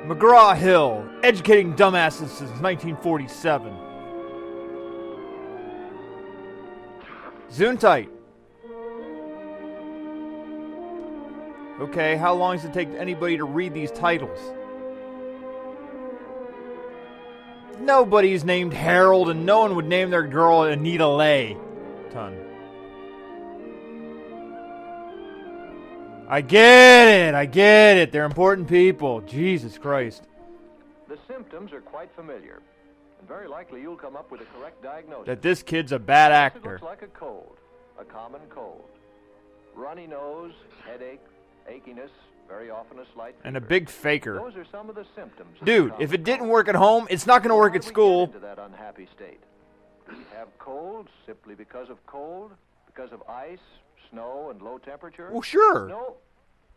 McGraw-Hill, educating dumbasses since 1947. Gesundheit. Okay, how long does it take anybody to read these titles? Nobody's named Harold, and no one would name their girl Anita Lay. I get it. They're important people. Jesus Christ. The symptoms are quite familiar, and very likely you'll come up with a correct diagnosis. That this kid's a bad actor. It looks like a cold, a common cold. Runny nose, headache, achiness, very often a slight fever. And a big faker. Those are some of the symptoms. Dude, if it didn't work at home, it's not going to work at school. Into that unhappy state. Do we have colds simply because of cold, because of ice, snow, and low temperature? Well, sure. No.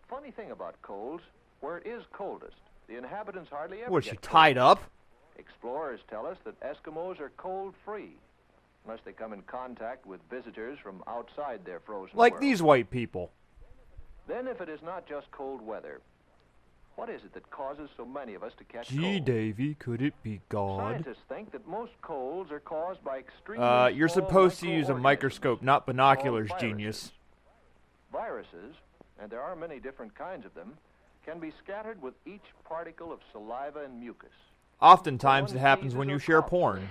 Funny thing about colds, where it is coldest, the inhabitants hardly ever Was get she cold. tied up? Explorers tell us that Eskimos are cold-free, unless they come in contact with visitors from outside their frozen Like world. these white people. Then if it is not just cold weather, what is it that causes so many of us to catch Gee, cold? Davy, could it be God? Scientists think that most colds are caused by extreme. You're supposed to use a microscope, not binoculars, genius. Viruses, and there are many different kinds of them, can be scattered with each particle of saliva and mucus. Oftentimes it happens when you share porn.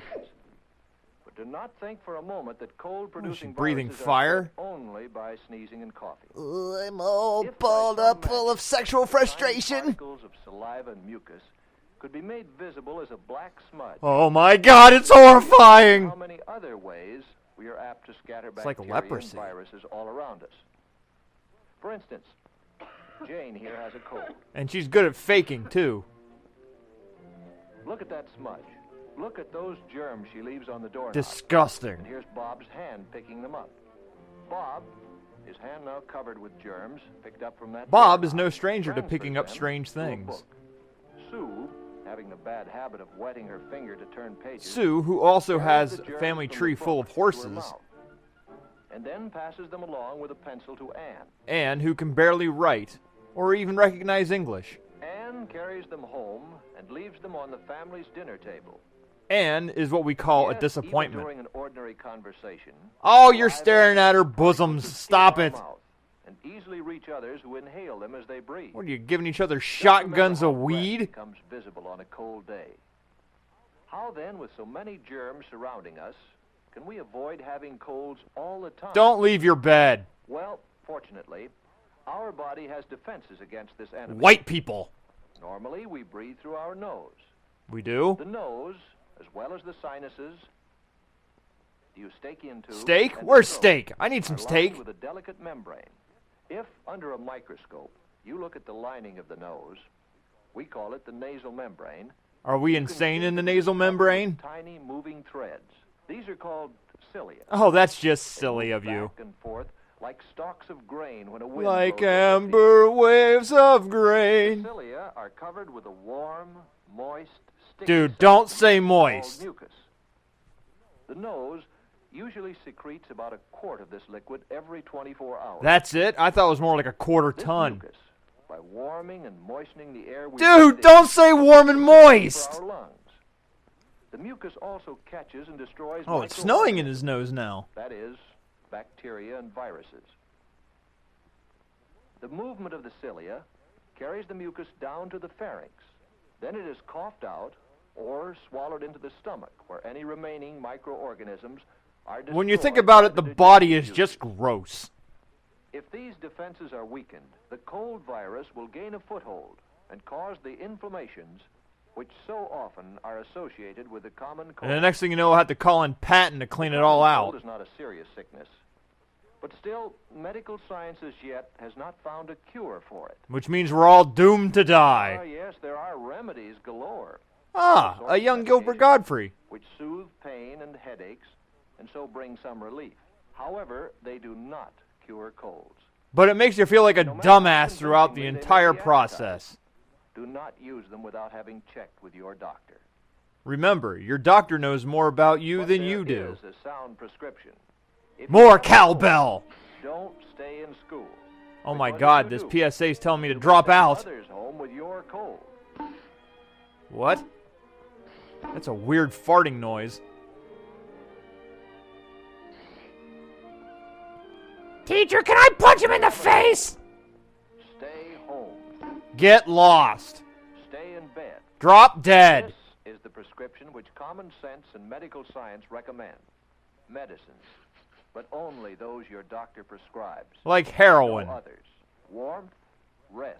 But do not think for a moment that cold-producing breathing viruses fire? are only by sneezing and coughing. I'm all balled up full of sexual frustration. Particles of saliva and mucus could be made visible as a black smudge. Oh my God, it's horrifying! How many other ways we are apt to scatter It's like bacteria leprosy. and viruses all around us. For instance, Jane here has a cold. And she's good at faking, too. Look at that smudge. Look at those germs she leaves on the doorknob. Disgusting. And here's Bob's hand picking them up. Bob, his hand now covered with germs, picked up from that Bob doorknob, is no stranger to transfers picking up them strange to a things. book. Sue, having the bad habit of wetting her finger to turn pages, Sue, who also carries has the a germs family from tree the full book of to her horses, mouth, and then passes them along with a pencil to Anne. and who can barely write or even recognize English. Anne carries them home and leaves them on the family's dinner table. Anne is what we call a Yes, disappointment. even during an ordinary conversation. Oh, you're saliva staring at her might bosoms. escape Stop our it. mouth and easily reach others who inhale them as they breathe. What are you, giving each other Just shotguns remember of how breath weed? becomes visible on a cold day. How then, with so many germs surrounding us, can we avoid having colds all the time? Don't leave your bed. Well, fortunately, our body has defenses against this enemy. White people. Normally, we breathe through our nose. We do? The nose, as well as the sinuses, the eustachian tube. Steak? and the Where's throat steak? I need some are lined steak. with a delicate membrane. If, under a microscope, you look at the lining of the nose, we call it the nasal membrane. Are we you can insane see in the that nasal it's covered with membrane? Tiny moving threads. These are called cilia. Oh, that's just They silly move of you. Back and forth like stalks of grain when a wind Like blows over the field. amber waves of The grain. cilia are covered with a warm, moist, sticky Dude, don't substance say called moist. mucus. The nose usually secretes about a quart of this liquid every 24 hours. That's it? I thought it was more like a quarter This ton. mucus, by warming and moistening the air we Dude, breathe don't in, say warm and is moist. for our lungs. The mucus also catches and destroys Oh, it's snowing in his microorganisms. nose now. That is, bacteria and viruses. The movement of the cilia carries the mucus down to the pharynx. Then it is coughed out or swallowed into the stomach, where any remaining microorganisms are destroyed. When you think about it, the by the body digestive is just juices. gross. If these defenses are weakened, the cold virus will gain a foothold and cause the inflammations which so often are associated with the common cold. And the next thing you know, I'll have to call in Patton to clean it all Common out. cold is not a serious sickness, but still, medical science as yet has not found a cure for it. Which means we're all doomed to die. Yes, there are remedies galore. Ah, All a sorts young of Gilbert medications Godfrey. which soothe pain and headaches and so bring some relief. However, they do not cure colds. But it makes you feel like a No matter how dumbass throughout the convincingly they may entire be advertised. process. Do not use them without having checked with your doctor. Remember, your doctor knows more about you But than there you do. is a sound prescription. If you More have a cold, cowbell! Don't stay in school. Oh my Because if God, you this do, PSA is telling me to you may drop send out. others home with your cold. What? That's a weird farting noise. Teacher, can I punch him in the face? Stay home. Get lost. Stay in bed. Drop dead. This is the prescription which common sense and medical science recommend. Medicines, but only those your doctor prescribes. Like heroin. No others. Warmth, rest,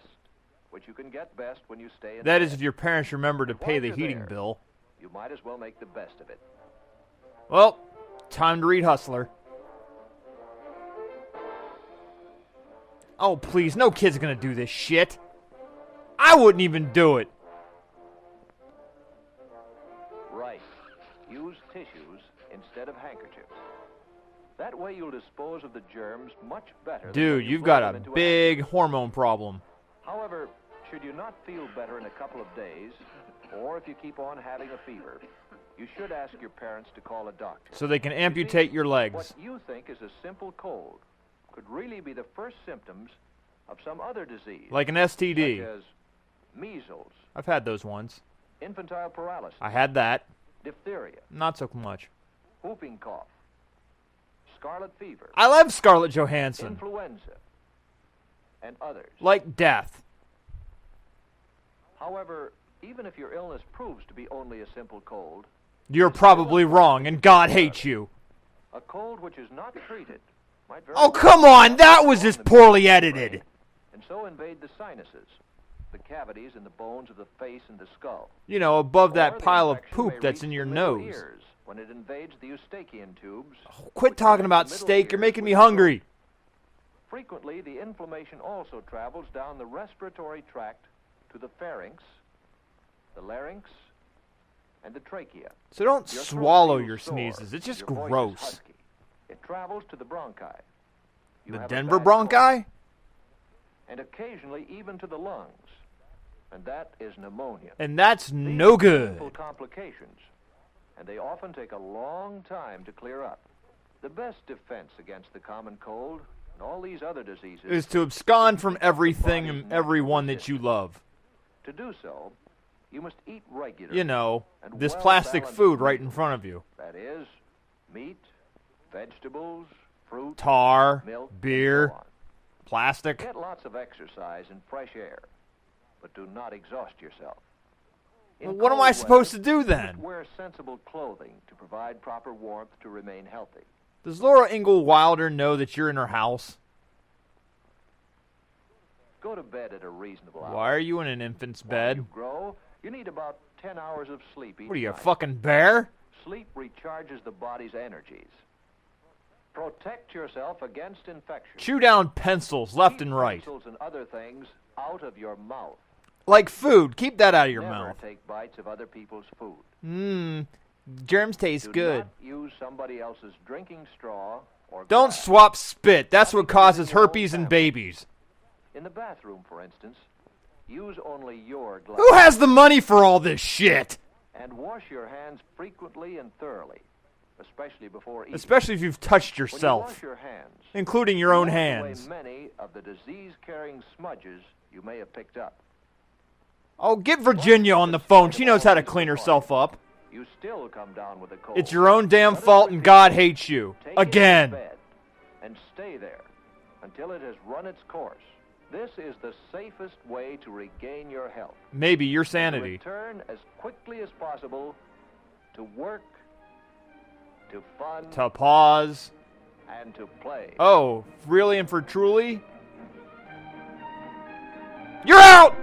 which you can get best when you stay in That bed. is if your parents remember to pay the While you're heating there, bill. You might as well make the best of it. Well, time to read Hustler. Oh, please, no kid's gonna do this shit. I wouldn't even do it. Right. Use tissues instead of handkerchiefs. That way you'll dispose of the germs much better. Dude, you've got a big hormone problem. However, should you not feel better in a couple of days, or if you keep on having a fever, you should ask your parents to call a doctor. So they can amputate your legs. What you think is a simple cold could really be the first symptoms of some other disease. Like an STD. Such as measles, I've had those once. infantile paralysis, I had that. diphtheria, Not so much. whooping cough, scarlet fever, I love Scarlett Johansson. influenza, and others. Like death. However, even if your illness proves to be only a simple cold, You're probably wrong, and God hates you. a cold which is not treated might very Oh, well come on! That was just poorly edited. and so invade the sinuses, the cavities in the bones of the face and the skull. You know, above Or that the pile of infection poop may that's reach in the your middle nose. ears when it invades the eustachian tubes. Quit talking about steak. You're making me hungry. Frequently, the inflammation also travels down the respiratory tract to the pharynx, the larynx, and the trachea. So don't Your throat swallow feels your sore. sneezes. It's just Your voice is gross. husky. It travels to the bronchi. You The have a Denver bad cold. bronchi? And occasionally even to the lungs. And that is pneumonia. And that's These no are painful good. complications, and they often take a long time to clear up. The best defense against the common cold and all these other diseases Is to abscond from everything and everyone that you love. To do so, you must eat regularly. You know, and this plastic well-balanced food right in meals. front of you. That is, meat, vegetables, fruit, Tar, milk, and beer, so on. plastic. Get lots of exercise and fresh air, but do not exhaust yourself. In Well, what am cold I supposed to weather, do you then? must wear sensible clothing to provide proper warmth to remain healthy. Does Laura Ingalls Wilder know that you're in her house? Go to bed at a reasonable hour. Why are you in an infant's While bed? you grow, you need about 10 hours of sleep each What are you, a night. fucking bear? Sleep recharges the body's energies. Protect yourself against infection. Chew down pencils left Keep and right. pencils and other things out of your mouth. Like food. Keep that out of your Never mouth. take bites of other people's food. Mmm. Germs taste Do good. not use somebody else's drinking straw or Don't glass. swap spit. That's what causes herpes in babies. In the bathroom, for instance, use only your glass. Who has the money for all this shit? And wash your hands frequently and thoroughly, especially before eating. Especially if you've touched When you yourself, wash your hands, including your own wash away hands. many of the disease-carrying smudges you may have picked up. Oh, get Virginia on the phone. She knows how to clean herself up. You still come down with a cold. It's your own damn Let it fault and repeat. God hates you. Take it to Again. bed and stay there until it has run its course. This is the safest way to regain your health. Maybe your To sanity. return as quickly as possible to work, to fun, To pause. and to play. Oh, really and for truly? You're out!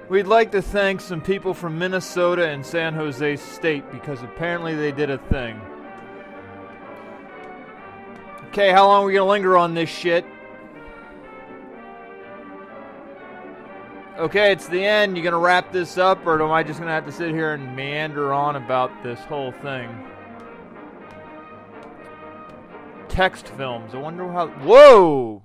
We'd like to thank some people from Minnesota and San Jose State because apparently they did a thing. Okay, how long are we going to linger on this shit? Okay, it's the end. You going to wrap this up, or am I just going to have to sit here and meander on about this whole thing? Text films. I wonder how... Whoa!